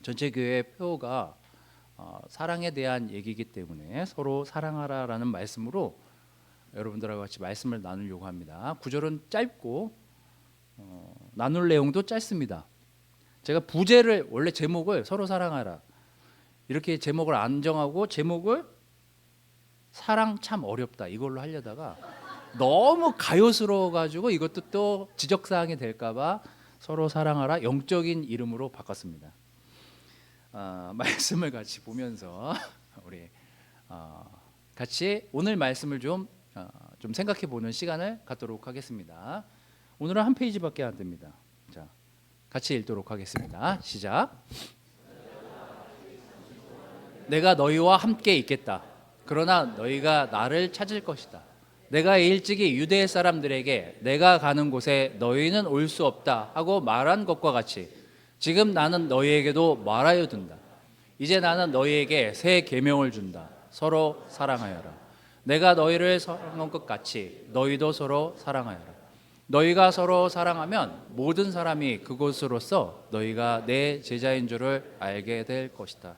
전체 교회 표어가 사랑에 대한 얘기이기 때문에 서로 사랑하라라는 말씀으로 여러분들하고 같이 말씀을 나누려고 합니다. 구절은 짧고 나눌 내용도 짧습니다. 제가 부제를 원래 제목을 서로 사랑하라 이렇게 제목을 안 정하고 제목을 사랑 참 어렵다 이걸로 하려다가 너무 가요스러워 가지고 이것도 또 지적사항이 될까봐 서로 사랑하라 영적인 이름으로 바꿨습니다. 말씀을 같이 보면서 우리 같이 오늘 말씀을 좀 생각해 보는 시간을 갖도록 하겠습니다. 오늘은 한 페이지밖에 안 됩니다. 자, 같이 읽도록 하겠습니다. 시작. 내가 너희와 함께 있겠다. 그러나 너희가 나를 찾을 것이다. 내가 일찍이 유대 사람들에게 내가 가는 곳에 너희는 올 수 없다 하고 말한 것과 같이 지금 나는 너희에게도 말하여 둔다. 이제 나는 너희에게 새 계명을 준다. 서로 사랑하여라. 내가 너희를 사랑한 것 같이 너희도 서로 사랑하여라. 너희가 서로 사랑하면 모든 사람이 그것으로써 너희가 내 제자인 줄을 알게 될 것이다.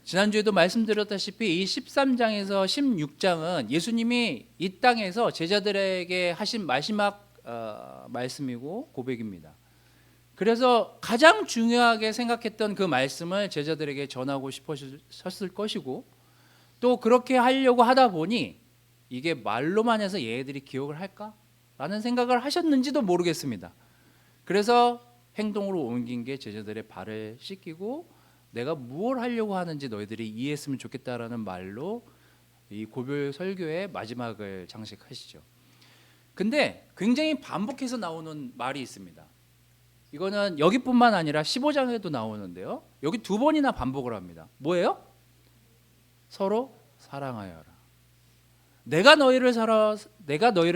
지난주에도 말씀드렸다시피 이 13장에서 16장은 예수님이 이 땅에서 제자들에게 하신 마지막 말씀이고 고백입니다. 그래서 가장 중요하게 생각했던 그 말씀을 제자들에게 전하고 싶으셨을 것이고 또 그렇게 하려고 하다 보니 이게 말로만 해서 얘들이 기억을 할까? 라는 생각을 하셨는지도 모르겠습니다. 그래서 행동으로 옮긴 게 제자들의 발을 씻기고 내가 무엇을 하려고 하는지 너희들이 이해했으면 좋겠다라는 말로 이 고별 설교의 마지막을 장식하시죠. 근데 굉장히 반복해서 나오는 말이 있습니다. 이거는 여기뿐만 아니라 15장에도 나오는데요. 여기 두 번이나 반복을 합니다. 뭐예요? 서로 사랑하여라. 내가 너희를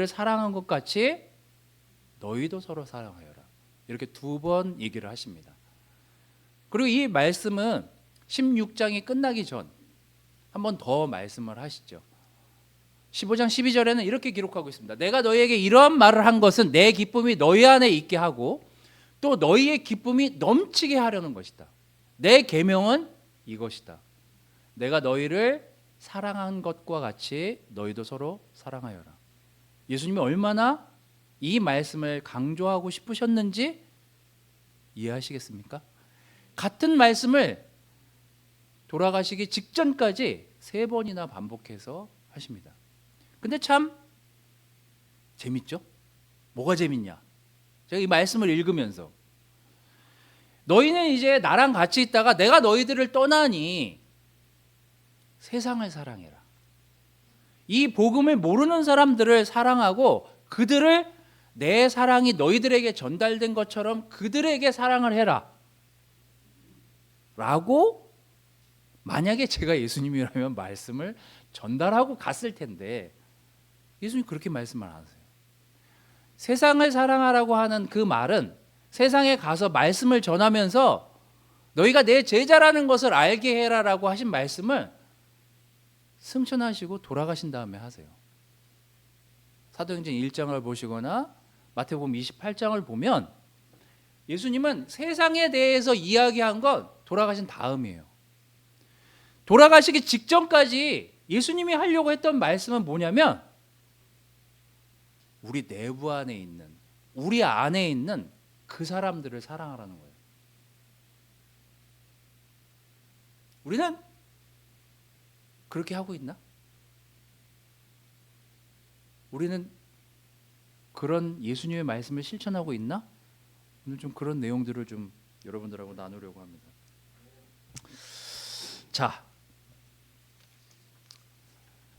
사랑한 것 같이 너희도 서로 사랑하여라. 이렇게 두 번 얘기를 하십니다. 그리고 이 말씀은 16장이 끝나기 전 한 번 더 말씀을 하시죠. 15장 12절에는 이렇게 기록하고 있습니다. 내가 너희에게 이런 말을 한 것은 내 기쁨이 너희 안에 있게 하고 또 너희의 기쁨이 넘치게 하려는 것이다. 내 계명은 이것이다. 내가 너희를 사랑한 것과 같이 너희도 서로 사랑하여라. 예수님이 얼마나 이 말씀을 강조하고 싶으셨는지 이해하시겠습니까? 같은 말씀을 돌아가시기 직전까지 3번이나 반복해서 하십니다. 근데 참 재밌죠? 뭐가 재밌냐? 제가 이 말씀을 읽으면서 너희는 이제 나랑 같이 있다가 내가 너희들을 떠나니 세상을 사랑해라. 이 복음을 모르는 사람들을 사랑하고 그들을 내 사랑이 너희들에게 전달된 것처럼 그들에게 사랑을 해라. 라고 만약에 제가 예수님이라면 말씀을 전달하고 갔을 텐데 예수님 그렇게 말씀을 안 하세요. 세상을 사랑하라고 하는 그 말은 세상에 가서 말씀을 전하면서 너희가 내 제자라는 것을 알게 해라라고 하신 말씀을 승천하시고 돌아가신 다음에 하세요. 사도행전 1장을 보시거나 마태복음 28장을 보면 예수님은 세상에 대해서 이야기한 건 돌아가신 다음이에요. 돌아가시기 직전까지 예수님이 하려고 했던 말씀은 뭐냐면 우리 내부 안에 있는 우리 안에 있는 그 사람들을 사랑하라는 거예요. 우리는 그렇게 하고 있나? 우리는 그런 예수님의 말씀을 실천하고 있나? 오늘 좀 그런 내용들을 좀 여러분들하고 나누려고 합니다. 자,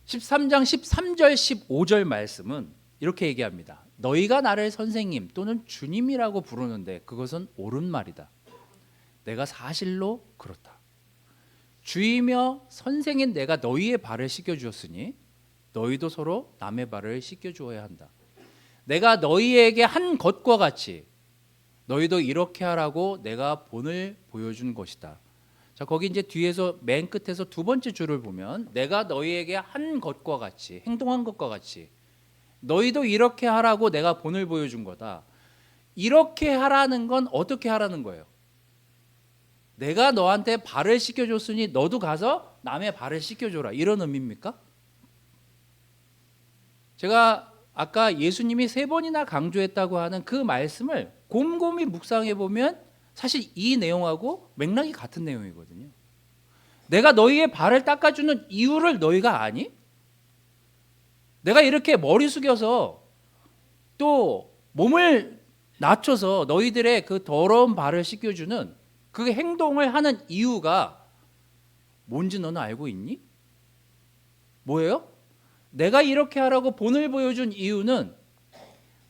13장 13절 15절 말씀은 이렇게 얘기합니다. 너희가 나를 선생님 또는 주님이라고 부르는데 그것은 옳은 말이다. 내가 사실로 그렇다. 주이며 선생인 내가 너희의 발을 씻겨주었으니 너희도 서로 남의 발을 씻겨주어야 한다. 내가 너희에게 한 것과 같이 너희도 이렇게 하라고 내가 본을 보여준 것이다. 자, 거기 이제 뒤에서 맨 끝에서 두 번째 줄을 보면 내가 너희에게 한 것과 같이 행동한 것과 같이 너희도 이렇게 하라고 내가 본을 보여준 거다. 이렇게 하라는 건 어떻게 하라는 거예요? 내가 너한테 발을 씻겨줬으니 너도 가서 남의 발을 씻겨줘라, 이런 의미입니까? 제가 아까 예수님이 3번이나 강조했다고 하는 그 말씀을 곰곰이 묵상해 보면 사실 이 내용하고 맥락이 같은 내용이거든요. 내가 너희의 발을 닦아주는 이유를 너희가 아니? 내가 이렇게 머리 숙여서 또 몸을 낮춰서 너희들의 그 더러운 발을 씻겨주는 그 행동을 하는 이유가 뭔지 너는 알고 있니? 뭐예요? 내가 이렇게 하라고 본을 보여준 이유는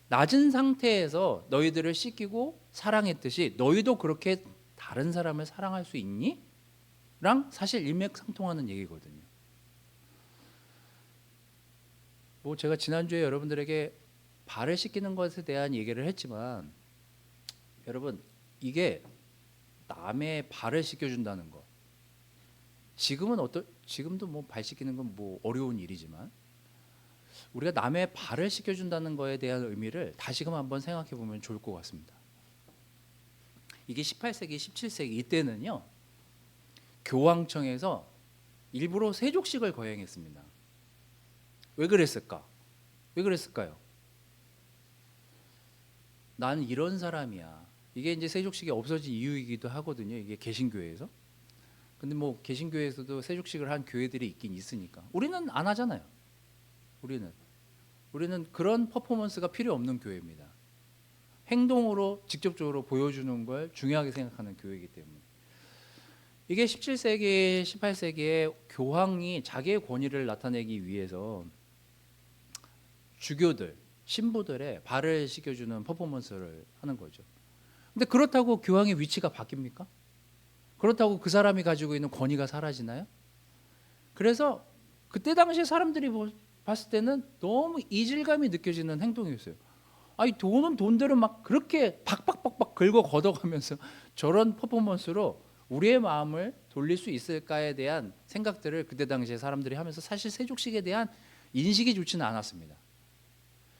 낮은 상태에서 너희들을 씻기고 사랑했듯이 너희도 그렇게 다른 사람을 사랑할 수 있니? 랑 사실 일맥상통하는 얘기거든요. 뭐 제가 지난주에 여러분들에게 발을 씻기는 것에 대한 얘기를 했지만, 여러분, 이게 남의 발을 씻겨준다는 거, 지금도 뭐 발 씻기는 건 뭐 어려운 일이지만, 우리가 남의 발을 씻겨준다는 거에 대한 의미를 다시금 한번 생각해 보면 좋을 것 같습니다. 이게 18세기, 17세기 이때는요, 교황청에서 일부러 세족식을 거행했습니다. 왜 그랬을까? 왜 그랬을까요? 나는 이런 사람이야. 이게 이제 세족식이 없어진 이유이기도 하거든요. 이게 개신교회에서. 근데 뭐 개신교회에서도 세족식을 한 교회들이 있긴 있으니까. 우리는 안 하잖아요. 우리는 그런 퍼포먼스가 필요 없는 교회입니다. 행동으로 직접적으로 보여주는 걸 중요하게 생각하는 교회이기 때문에. 이게 17세기, 18세기에 교황이 자기의 권위를 나타내기 위해서 주교들, 신부들의 발을 씻겨주는 퍼포먼스를 하는 거죠. 근데 그렇다고 교황의 위치가 바뀝니까? 그렇다고 그 사람이 가지고 있는 권위가 사라지나요? 그래서 그때 당시 사람들이 봤을 때는 너무 이질감이 느껴지는 행동이었어요. 아니, 돈은 돈대로 막 그렇게 박박박박 긁어 걷어가면서 저런 퍼포먼스로 우리의 마음을 돌릴 수 있을까에 대한 생각들을 그때 당시에 사람들이 하면서 사실 세족식에 대한 인식이 좋지는 않았습니다.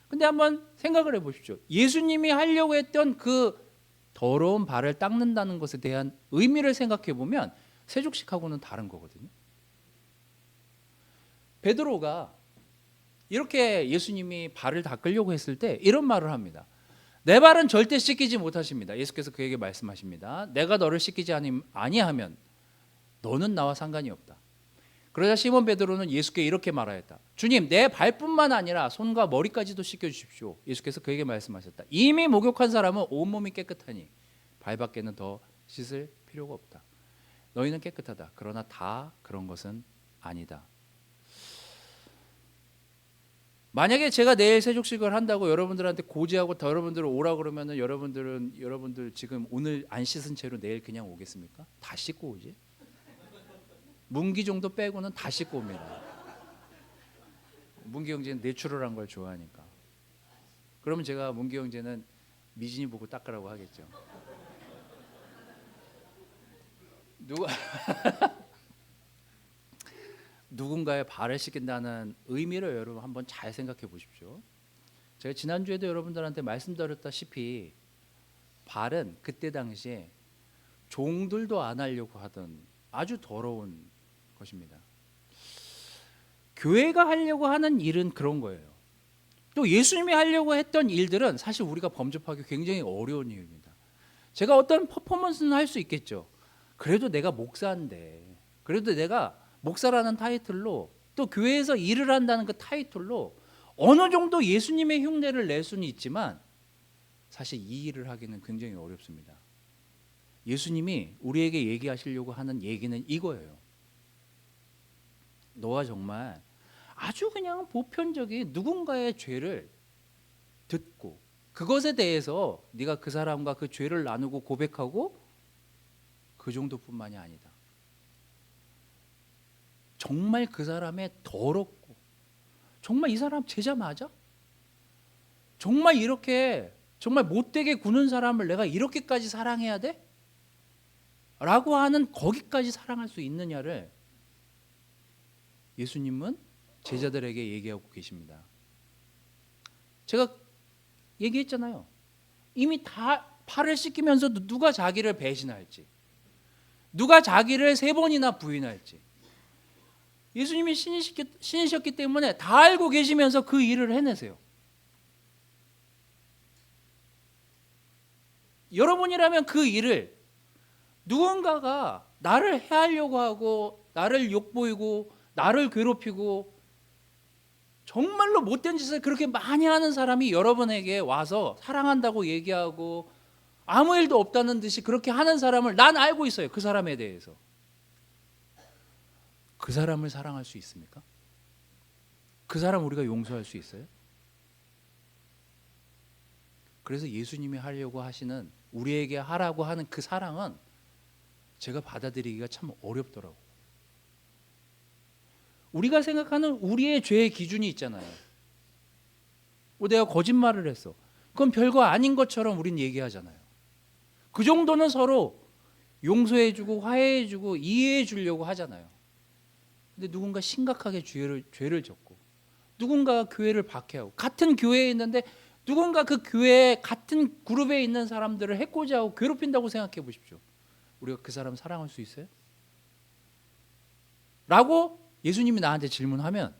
근데 한번 생각을 해보십시오. 예수님이 하려고 했던 그 더러운 발을 닦는다는 것에 대한 의미를 생각해 보면 세족식하고는 다른 거거든요. 베드로가 이렇게 예수님이 발을 닦으려고 했을 때 이런 말을 합니다. 내 발은 절대 씻기지 못하십니다. 예수께서 그에게 말씀하십니다. 내가 너를 씻기지 아니하면 너는 나와 상관이 없다. 그러자 시몬 베드로는 예수께 이렇게 말하였다. 주님, 내 발뿐만 아니라 손과 머리까지도 씻겨주십시오. 예수께서 그에게 말씀하셨다. 이미 목욕한 사람은 온몸이 깨끗하니 발밖에는 더 씻을 필요가 없다. 너희는 깨끗하다. 그러나 다 그런 것은 아니다. 만약에 제가 내일 세족식을 한다고 여러분들한테 고지하고 여러분들 오라 그러면은 여러분들 지금 오늘 안 씻은 채로 내일 그냥 오겠습니까? 다 씻고 오지. 문기 정도 빼고는 다 씻고 옵니다. 문기 형제는 내추럴한 걸 좋아하니까. 그러면 제가 문기 형제는 미진이 보고 닦으라고 하겠죠. 누군가의 발을 씻긴다는 의미를 여러분 한번 잘 생각해 보십시오. 제가 지난주에도 여러분들한테 말씀드렸다시피 발은 그때 당시에 종들도 안 하려고 하던 아주 더러운 것입니다. 교회가 하려고 하는 일은 그런 거예요. 또 예수님이 하려고 했던 일들은 사실 우리가 범접하기 굉장히 어려운 일입니다. 제가 어떤 퍼포먼스는 할 수 있겠죠. 그래도 내가 목사인데, 그래도 내가 목사라는 타이틀로 또 교회에서 일을 한다는 그 타이틀로 어느 정도 예수님의 흉내를 낼 수는 있지만 사실 이 일을 하기는 굉장히 어렵습니다. 예수님이 우리에게 얘기하시려고 하는 얘기는 이거예요. 너가 정말 아주 그냥 보편적인 누군가의 죄를 듣고 그것에 대해서 네가 그 사람과 그 죄를 나누고 고백하고 그 정도뿐만이 아니다. 정말 그 사람의 더럽고 정말 이 사람 제자 맞아? 정말 이렇게 정말 못되게 구는 사람을 내가 이렇게까지 사랑해야 돼? 라고 하는 거기까지 사랑할 수 있느냐를 예수님은 제자들에게 얘기하고 계십니다. 제가 얘기했잖아요. 이미 다 팔을 씻기면서도 누가 자기를 배신할지. 누가 자기를 3번이나 부인할지. 예수님이 신이셨기 때문에 다 알고 계시면서 그 일을 해내세요. 여러분이라면 그 일을 누군가가 나를 해하려고 하고 나를 욕보이고 나를 괴롭히고 정말로 못된 짓을 그렇게 많이 하는 사람이 여러분에게 와서 사랑한다고 얘기하고 아무 일도 없다는 듯이 그렇게 하는 사람을 난 알고 있어요. 그 사람에 대해서. 그 사람을 사랑할 수 있습니까? 그 사람 우리가 용서할 수 있어요? 그래서 예수님이 하려고 하시는, 우리에게 하라고 하는 그 사랑은 제가 받아들이기가 참 어렵더라고요. 우리가 생각하는 우리의 죄의 기준이 있잖아요. 내가 거짓말을 했어. 그건 별거 아닌 것처럼 우린 얘기하잖아요. 그 정도는 서로 용서해주고 화해해주고 이해해주려고 하잖아요. 근데 누군가 심각하게 죄를 졌고 누군가가 교회를 박해하고 같은 교회에 있는데 누군가 그 교회에 같은 그룹에 있는 사람들을 해코지 하고 괴롭힌다고 생각해 보십시오. 우리가 그 사람 사랑할 수 있어요? 라고 예수님이 나한테 질문하면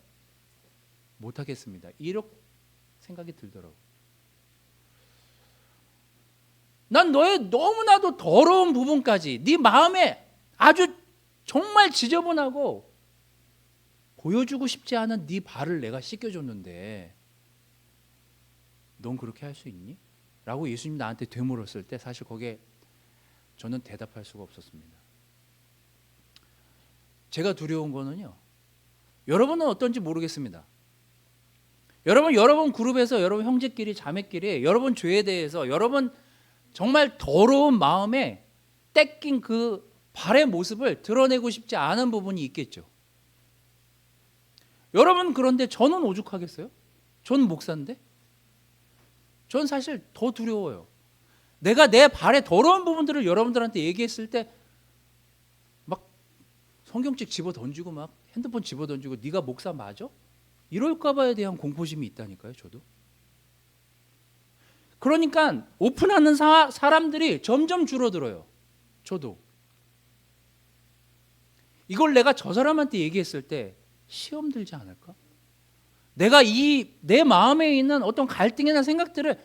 못하겠습니다. 이렇게 생각이 들더라고요. 난 너의 너무나도 더러운 부분까지 네 마음에 아주 정말 지저분하고 보여주고 싶지 않은 네 발을 내가 씻겨줬는데 넌 그렇게 할 수 있니? 라고 예수님이 나한테 되물었을 때 사실 거기에 저는 대답할 수가 없었습니다. 제가 두려운 거는요, 여러분은 어떤지 모르겠습니다. 여러분 그룹에서 여러분 형제끼리 자매끼리 여러분 죄에 대해서 여러분 정말 더러운 마음에 떼낀 그 발의 모습을 드러내고 싶지 않은 부분이 있겠죠. 여러분 그런데 저는 오죽하겠어요? 저는 목사인데? 전 사실 더 두려워요. 내가 내 발의 더러운 부분들을 여러분들한테 얘기했을 때 막 성경책 집어 던지고 막 핸드폰 집어 던지고 네가 목사 맞아? 이럴까 봐에 대한 공포심이 있다니까요. 저도. 그러니까 오픈하는 사람들이 점점 줄어들어요. 저도. 이걸 내가 저 사람한테 얘기했을 때 시험 들지 않을까? 내가 내 마음에 있는 어떤 갈등이나 생각들을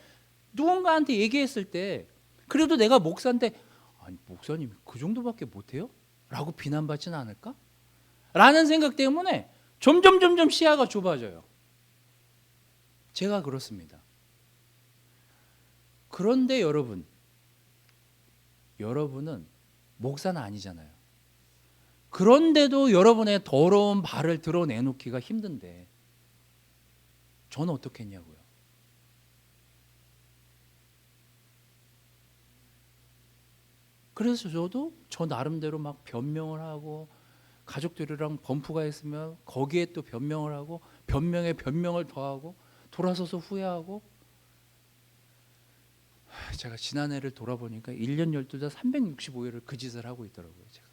누군가한테 얘기했을 때 그래도 내가 목사인데 아니 목사님 그 정도밖에 못해요? 라고 비난받지는 않을까? 라는 생각 때문에 점점 시야가 좁아져요. 제가 그렇습니다. 그런데 여러분은 목사는 아니잖아요. 그런데도 여러분의 더러운 발을 드러내놓기가 힘든데 저는 어떻게 했냐고요. 그래서 저도 저 나름대로 막 변명을 하고 가족들이랑 범프가 있으면 거기에 또 변명을 하고 변명에 변명을 더하고 돌아서서 후회하고 제가 지난해를 돌아보니까 1년 12달 365일을 그 짓을 하고 있더라고요. 제가.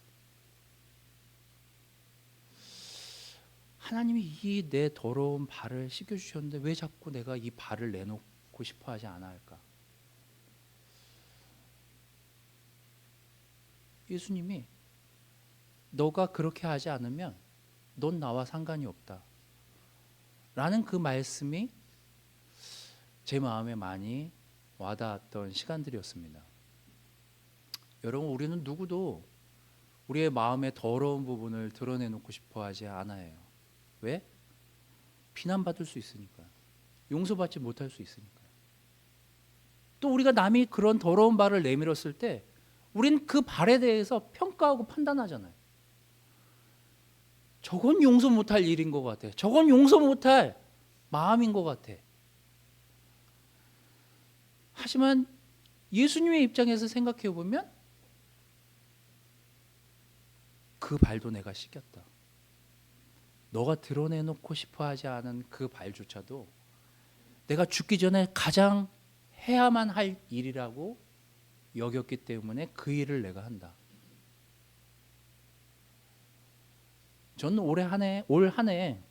하나님이 이 내 더러운 발을 씻겨주셨는데 왜 자꾸 내가 이 발을 내놓고 싶어 하지 않아 할까? 예수님이 너가 그렇게 하지 않으면 넌 나와 상관이 없다 라는 그 말씀이 제 마음에 많이 와닿았던 시간들이었습니다. 여러분 우리는 누구도 우리의 마음의 더러운 부분을 드러내놓고 싶어 하지 않아요. 왜? 비난받을 수 있으니까요. 용서받지 못할 수 있으니까요. 또 우리가 남이 그런 더러운 발을 내밀었을 때 우린 그 발에 대해서 평가하고 판단하잖아요. 저건 용서 못할 일인 것 같아. 저건 용서 못할 마음인 것 같아. 하지만 예수님의 입장에서 생각해 보면 그 발도 내가 씻겼다. 너가 드러내놓고 싶어 하지 않은 그 발조차도 내가 죽기 전에 가장 해야만 할 일이라고 여겼기 때문에 그 일을 내가 한다. 저는 올 한 해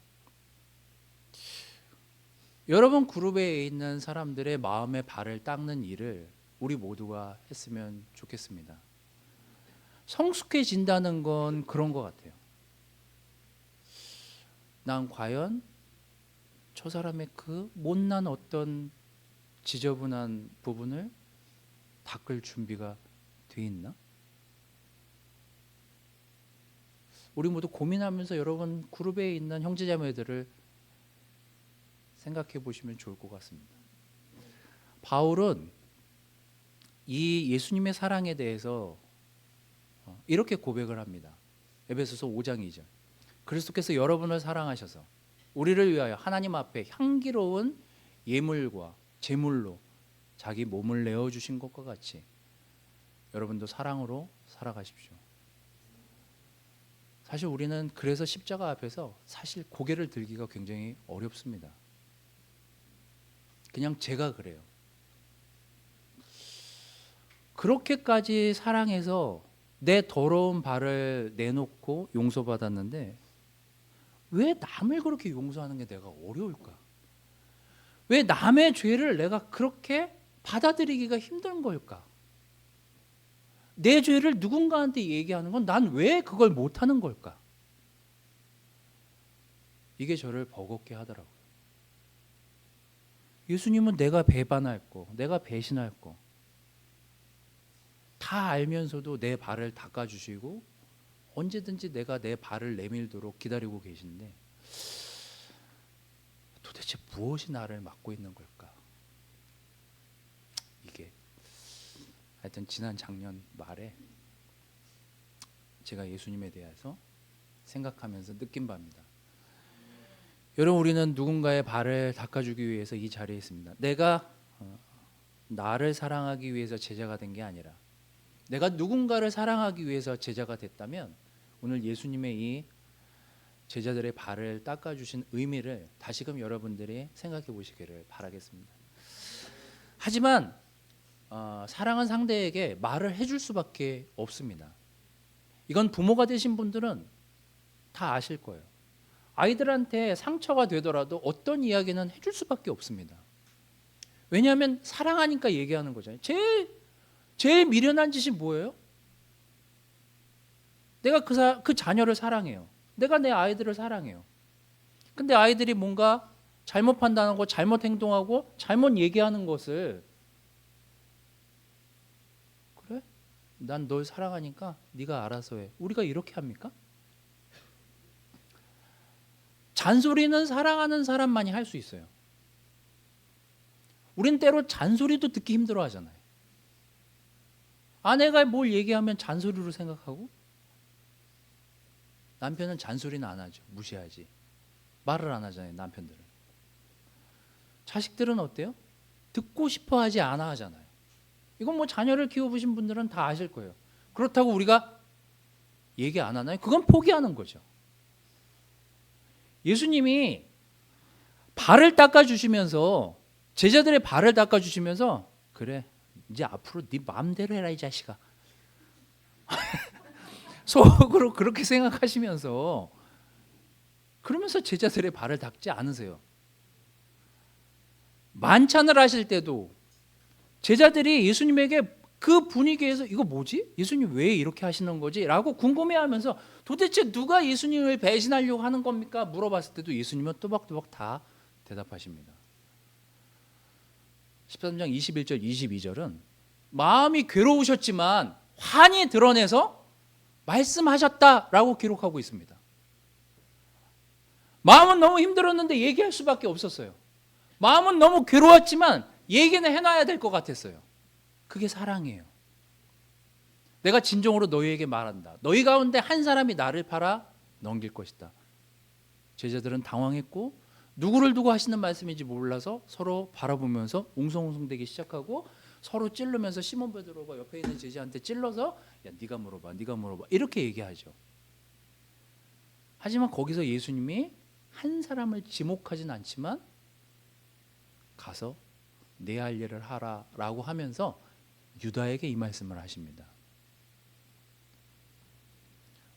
여러분 그룹에 있는 사람들의 마음의 발을 닦는 일을 우리 모두가 했으면 좋겠습니다. 성숙해진다는 건 그런 것 같아요. 난 과연 저 사람의 그 못난 어떤 지저분한 부분을 닦을 준비가 돼 있나? 우리 모두 고민하면서 여러분 그룹에 있는 형제자매들을 생각해 보시면 좋을 것 같습니다. 바울은 이 예수님의 사랑에 대해서 이렇게 고백을 합니다. 에베소서 5장 2절. 그리스도께서 여러분을 사랑하셔서 우리를 위하여 하나님 앞에 향기로운 예물과 제물로 자기 몸을 내어주신 것과 같이 여러분도 사랑으로 살아가십시오. 사실 우리는 그래서 십자가 앞에서 사실 고개를 들기가 굉장히 어렵습니다. 그냥 제가 그래요. 그렇게까지 사랑해서 내 더러운 발을 내놓고 용서받았는데 왜 남을 그렇게 용서하는 게 내가 어려울까? 왜 남의 죄를 내가 그렇게 받아들이기가 힘든 걸까? 내 죄를 누군가한테 얘기하는 건 난 왜 그걸 못하는 걸까? 이게 저를 버겁게 하더라고요. 예수님은 내가 배반할 거, 내가 배신할 거 다 알면서도 내 발을 닦아주시고 언제든지 내가 내 발을 내밀도록 기다리고 계신데 도대체 무엇이 나를 막고 있는 걸까? 이게 하여튼 지난 작년 말에 제가 예수님에 대해서 생각하면서 느낀 바입니다. 여러분, 우리는 누군가의 발을 닦아주기 위해서 이 자리에 있습니다. 내가 나를 사랑하기 위해서 제자가 된 게 아니라 내가 누군가를 사랑하기 위해서 제자가 됐다면 오늘 예수님의 이 제자들의 발을 닦아주신 의미를 다시금 여러분들이 생각해 보시기를 바라겠습니다. 하지만 사랑한 상대에게 말을 해줄 수밖에 없습니다. 이건 부모가 되신 분들은 다 아실 거예요. 아이들한테 상처가 되더라도 어떤 이야기는 해줄 수밖에 없습니다. 왜냐하면 사랑하니까 얘기하는 거잖아요. 제일 미련한 짓이 뭐예요? 내가 그 자녀를 사랑해요. 내가 내 아이들을 사랑해요. 근데 아이들이 뭔가 잘못 판단하고 잘못 행동하고 잘못 얘기하는 것을 그래? 난 널 사랑하니까 네가 알아서 해. 우리가 이렇게 합니까? 잔소리는 사랑하는 사람만이 할 수 있어요. 우린 때로 잔소리도 듣기 힘들어 하잖아요. 아내가 뭘 얘기하면 잔소리로 생각하고 남편은 잔소리는 안 하죠. 무시하지. 말을 안 하잖아요. 남편들은. 자식들은 어때요? 듣고 싶어 하지 않아 하잖아요. 이건 뭐 자녀를 키워보신 분들은 다 아실 거예요. 그렇다고 우리가 얘기 안 하나요? 그건 포기하는 거죠. 예수님이 발을 닦아주시면서 제자들의 발을 닦아주시면서 그래 이제 앞으로 네 마음대로 해라 이 자식아. 속으로 그렇게 생각하시면서 그러면서 제자들의 발을 닦지 않으세요. 만찬을 하실 때도 제자들이 예수님에게 그 분위기에서 이거 뭐지? 예수님 왜 이렇게 하시는 거지? 라고 궁금해하면서 도대체 누가 예수님을 배신하려고 하는 겁니까? 물어봤을 때도 예수님은 또박또박 다 대답하십니다. 13장 21절 22절은 마음이 괴로우셨지만 환히 드러내서 말씀하셨다라고 기록하고 있습니다. 마음은 너무 힘들었는데 얘기할 수밖에 없었어요. 마음은 너무 괴로웠지만 얘기는 해놔야 될 것 같았어요. 그게 사랑이에요. 내가 진정으로 너희에게 말한다. 너희 가운데 한 사람이 나를 팔아 넘길 것이다. 제자들은 당황했고 누구를 두고 하시는 말씀인지 몰라서 서로 바라보면서 웅성웅성대기 시작하고 서로 찌르면서 시몬 베드로가 옆에 있는 제자한테 찔러서 야 네가 물어봐 이렇게 얘기하죠. 하지만 거기서 예수님이 한 사람을 지목하진 않지만 가서 내 할 일을 하라라고 하면서 유다에게 이 말씀을 하십니다.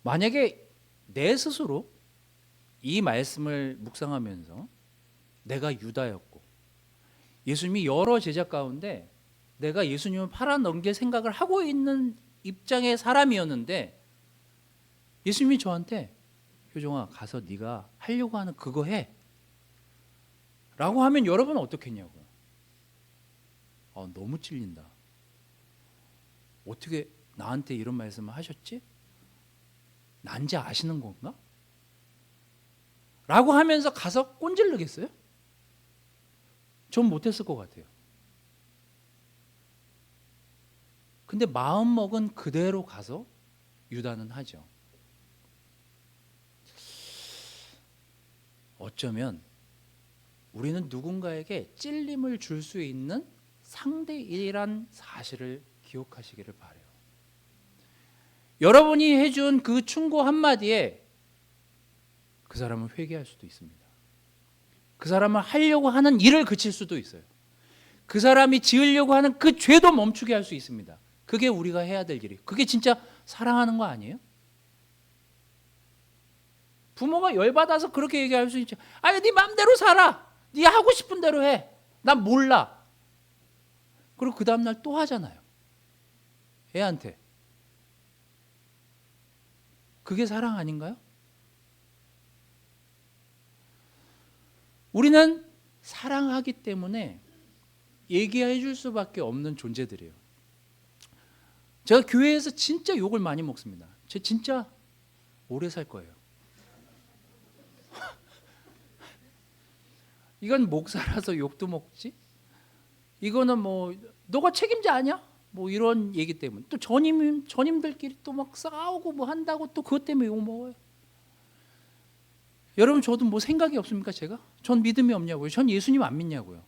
만약에 내 스스로 이 말씀을 묵상하면서 내가 유다였고 예수님이 여러 제자 가운데 내가 예수님을 팔아넘길 생각을 하고 있는 입장의 사람이었는데 예수님이 저한테 효종아 가서 네가 하려고 하는 그거 해 라고 하면 여러분은 어떻겠냐고요. 너무 찔린다. 어떻게 나한테 이런 말씀을 하셨지? 난지 아시는 건가? 라고 하면서 가서 꼰질르겠어요? 전 못했을 것 같아요. 근데 마음먹은 그대로 가서 유다는 하죠. 어쩌면 우리는 누군가에게 찔림을 줄 수 있는 상대이란 사실을 기억하시기를 바라요. 여러분이 해준 그 충고 한마디에 그 사람은 회개할 수도 있습니다. 그 사람은 하려고 하는 일을 그칠 수도 있어요. 그 사람이 지으려고 하는 그 죄도 멈추게 할 수 있습니다. 그게 우리가 해야 될 일이에요. 그게 진짜 사랑하는 거 아니에요? 부모가 열받아서 그렇게 얘기할 수 있죠. 네 마음대로 살아. 네 하고 싶은 대로 해. 난 몰라. 그리고 그 다음날 또 하잖아요. 애한테. 그게 사랑 아닌가요? 우리는 사랑하기 때문에 얘기해 줄 수밖에 없는 존재들이에요. 제가 교회에서 진짜 욕을 많이 먹습니다. 저 진짜 오래 살 거예요. 이건 목사라서 욕도 먹지? 이거는 뭐 너가 책임자 아니야? 뭐 이런 얘기 때문에 또 전임들끼리 또 막 싸우고 뭐 한다고 또 그것 때문에 욕 먹어요. 여러분 저도 뭐 생각이 없습니까 제가? 전 믿음이 없냐고요? 전 예수님 안 믿냐고요?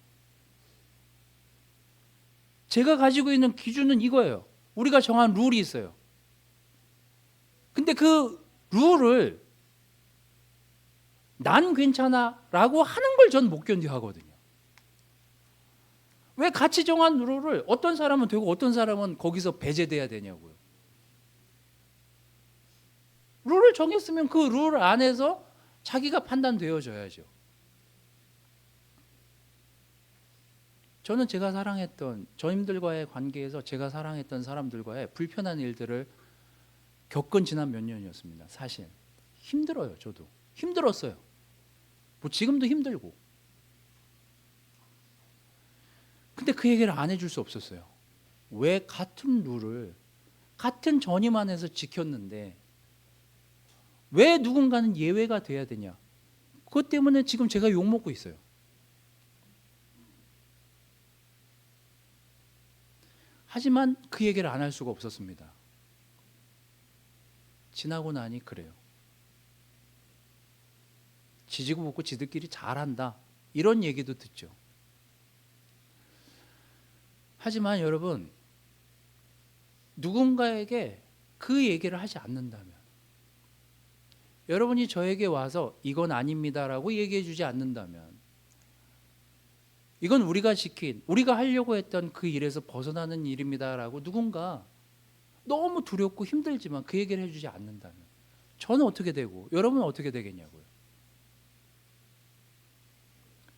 제가 가지고 있는 기준은 이거예요. 우리가 정한 룰이 있어요. 근데 그 룰을 난 괜찮아 라고 하는 걸 전 못 견뎌 하거든요. 왜 같이 정한 룰을 어떤 사람은 되고 어떤 사람은 거기서 배제돼야 되냐고요. 룰을 정했으면 그 룰 안에서 자기가 판단되어져야죠. 저는 제가 사랑했던 저님들과의 관계에서 제가 사랑했던 사람들과의 불편한 일들을 겪은 지난 몇 년이었습니다. 사실 힘들어요. 저도 힘들었어요. 뭐 지금도 힘들고. 근데 그 얘기를 안 해줄 수 없었어요. 왜 같은 룰을 같은 전임 안에서 지켰는데 왜 누군가는 예외가 돼야 되냐. 그것 때문에 지금 제가 욕먹고 있어요. 하지만 그 얘기를 안 할 수가 없었습니다. 지나고 나니 그래요. 지지고 볶고 지들끼리 잘한다. 이런 얘기도 듣죠. 하지만 여러분, 누군가에게 그 얘기를 하지 않는다면, 여러분이 저에게 와서 이건 아닙니다라고 얘기해 주지 않는다면, 이건 우리가 지킨, 우리가 하려고 했던 그 일에서 벗어나는 일입니다라고 누군가 너무 두렵고 힘들지만 그 얘기를 해주지 않는다면 저는 어떻게 되고 여러분은 어떻게 되겠냐고요.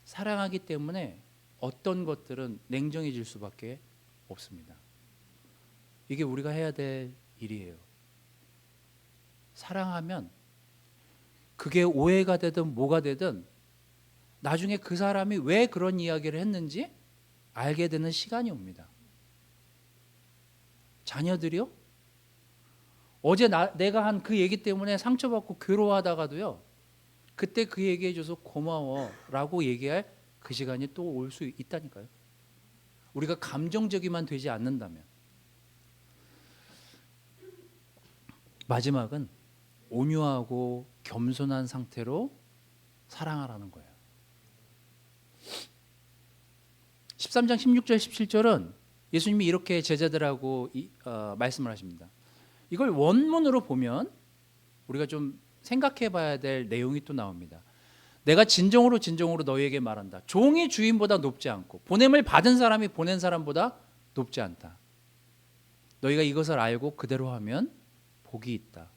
사랑하기 때문에 어떤 것들은 냉정해질 수밖에 없습니다. 이게 우리가 해야 될 일이에요. 사랑하면 그게 오해가 되든 뭐가 되든 나중에 그 사람이 왜 그런 이야기를 했는지 알게 되는 시간이 옵니다. 자녀들이요? 어제 내가 한 그 얘기 때문에 상처받고 괴로워하다가도요, 그때 그 얘기해줘서 고마워라고 얘기할 그 시간이 또 올 수 있다니까요. 우리가 감정적이만 되지 않는다면. 마지막은 온유하고 겸손한 상태로 사랑하라는 거예요. 13장 16절 17절은 예수님이 이렇게 제자들하고 말씀을 하십니다. 이걸 원문으로 보면 우리가 좀 생각해 봐야 될 내용이 또 나옵니다. 내가 진정으로 너희에게 말한다. 종이 주인보다 높지 않고 보냄을 받은 사람이 보낸 사람보다 높지 않다. 너희가 이것을 알고 그대로 하면 복이 있다.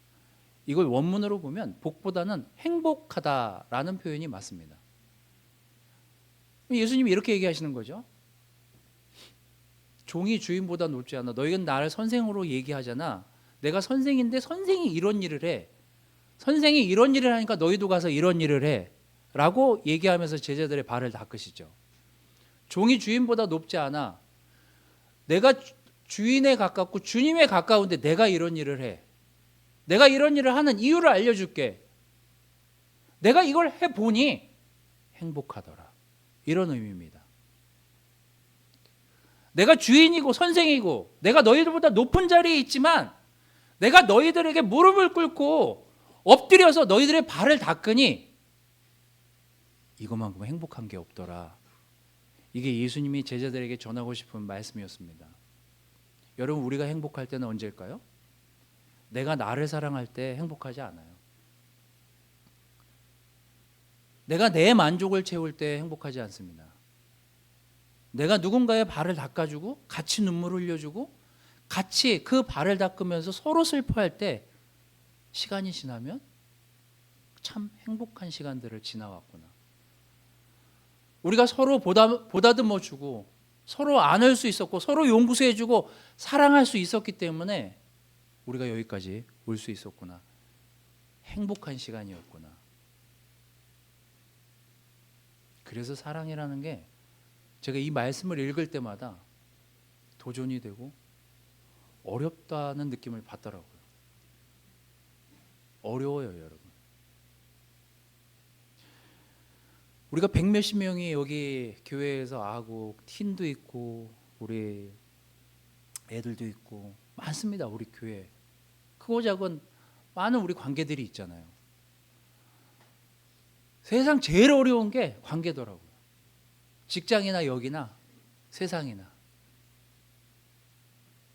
이걸 원문으로 보면 복보다는 행복하다라는 표현이 맞습니다. 예수님이 이렇게 얘기하시는 거죠. 종이 주인보다 높지 않아. 너희는 나를 선생으로 얘기하잖아. 내가 선생인데 선생이 이런 일을 해. 선생이 이런 일을 하니까 너희도 가서 이런 일을 해. 라고 얘기하면서 제자들의 발을 닦으시죠. 종이 주인보다 높지 않아. 내가 주인에 가깝고 주님에 가까운데 내가 이런 일을 해. 내가 이런 일을 하는 이유를 알려줄게. 내가 이걸 해보니 행복하더라. 이런 의미입니다. 내가 주인이고 선생이고 내가 너희들보다 높은 자리에 있지만 내가 너희들에게 무릎을 꿇고 엎드려서 너희들의 발을 닦으니 이것만큼 행복한 게 없더라. 이게 예수님이 제자들에게 전하고 싶은 말씀이었습니다. 여러분, 우리가 행복할 때는 언제일까요? 내가 나를 사랑할 때 행복하지 않아요. 내가 내 만족을 채울 때 행복하지 않습니다. 내가 누군가의 발을 닦아주고 같이 눈물을 흘려주고 같이 그 발을 닦으면서 서로 슬퍼할 때 시간이 지나면 참 행복한 시간들을 지나왔구나. 우리가 서로 보다듬어 주고 서로 안을 수 있었고 서로 용서해 주고 사랑할 수 있었기 때문에 우리가 여기까지 올 수 있었구나. 행복한 시간이었구나. 그래서 사랑이라는 게 제가 이 말씀을 읽을 때마다 도전이 되고 어렵다는 느낌을 받더라고요. 어려워요, 여러분. 우리가 100몇십 명이 여기 교회에서 아고 팀도 있고 우리 애들도 있고 많습니다. 우리 교회 크고 작은 많은 우리 관계들이 있잖아요. 세상 제일 어려운 게 관계더라고요. 직장이나 여기나 세상이나.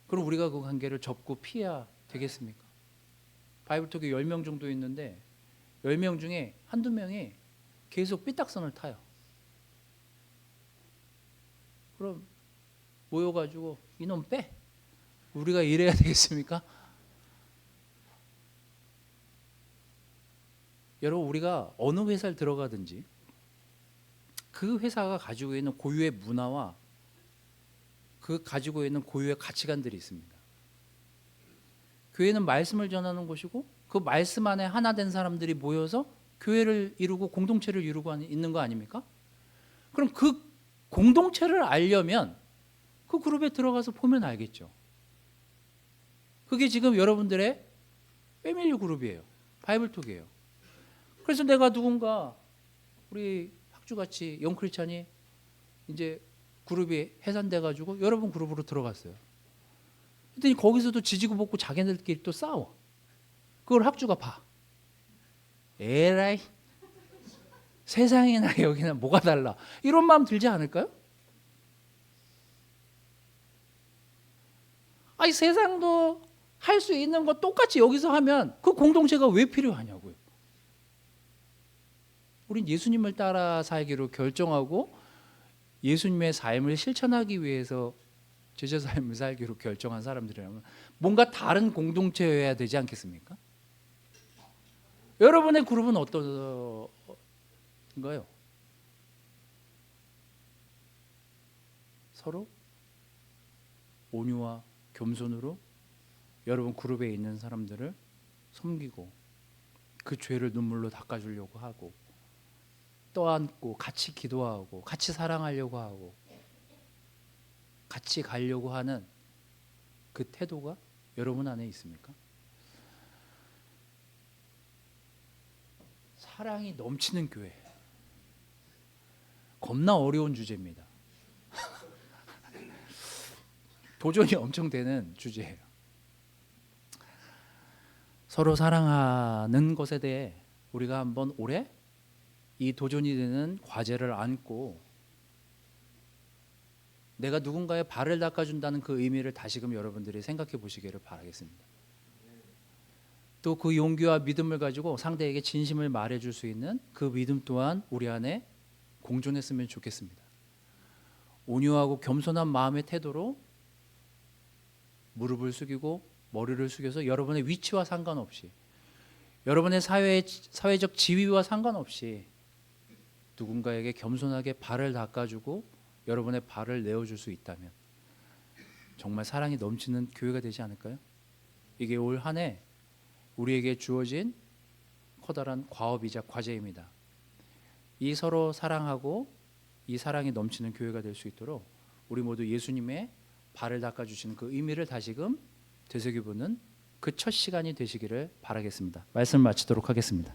그럼 우리가 그 관계를 접고 피해야 되겠습니까? 바이블톡에 10명 정도 있는데 10명 중에 한두 명이 계속 삐딱선을 타요. 그럼 모여가지고 이놈 빼. 우리가 이래야 되겠습니까? 여러분, 우리가 어느 회사를 들어가든지 그 회사가 가지고 있는 고유의 문화와 그 가지고 있는 고유의 가치관들이 있습니다. 교회는 말씀을 전하는 곳이고 그 말씀 안에 하나 된 사람들이 모여서 교회를 이루고 공동체를 이루고 있는 거 아닙니까? 그럼 그 공동체를 알려면 그 그룹에 들어가서 보면 알겠죠. 그게 지금 여러분들의 패밀리 그룹이에요. 바이블톡이에요. 그래서 내가 누군가 우리 학주같이 영크리스찬이 이제 그룹이 해산돼 가지고 여러분 그룹으로 들어갔어요. 그랬더니 거기서도 지지고 볶고 자기네들끼리 또 싸워. 그걸 학주가 봐. 에라이, 세상이나 여기나 뭐가 달라. 이런 마음 들지 않을까요? 아니, 세상도 할 수 있는 거 똑같이 여기서 하면 그 공동체가 왜 필요하냐고요. 우린 예수님을 따라 살기로 결정하고 예수님의 삶을 실천하기 위해서 제자 삶을 살기로 결정한 사람들이라면 뭔가 다른 공동체여야 되지 않겠습니까? 여러분의 그룹은 어떤가요? 서로 온유와 겸손으로 여러분 그룹에 있는 사람들을 섬기고 그 죄를 눈물로 닦아주려고 하고 떠안고 같이 기도하고 같이 사랑하려고 하고 같이 가려고 하는 그 태도가 여러분 안에 있습니까? 사랑이 넘치는 교회. 겁나 어려운 주제입니다. 도전이 엄청 되는 주제예요. 서로 사랑하는 것에 대해 우리가 한번 올해 이 도전이 되는 과제를 안고 내가 누군가의 발을 닦아준다는 그 의미를 다시금 여러분들이 생각해 보시기를 바라겠습니다. 또 그 용기와 믿음을 가지고 상대에게 진심을 말해줄 수 있는 그 믿음 또한 우리 안에 공존했으면 좋겠습니다. 온유하고 겸손한 마음의 태도로 무릎을 숙이고 머리를 숙여서 여러분의 위치와 상관없이 여러분의 사회적 지위와 상관없이 누군가에게 겸손하게 발을 닦아주고 여러분의 발을 내어줄 수 있다면 정말 사랑이 넘치는 교회가 되지 않을까요? 이게 올 한 해 우리에게 주어진 커다란 과업이자 과제입니다. 이 서로 사랑하고 이 사랑이 넘치는 교회가 될 수 있도록 우리 모두 예수님의 발을 닦아주시는 그 의미를 다시금 되새겨보는 그 첫 시간이 되시기를 바라겠습니다. 말씀 마치도록 하겠습니다.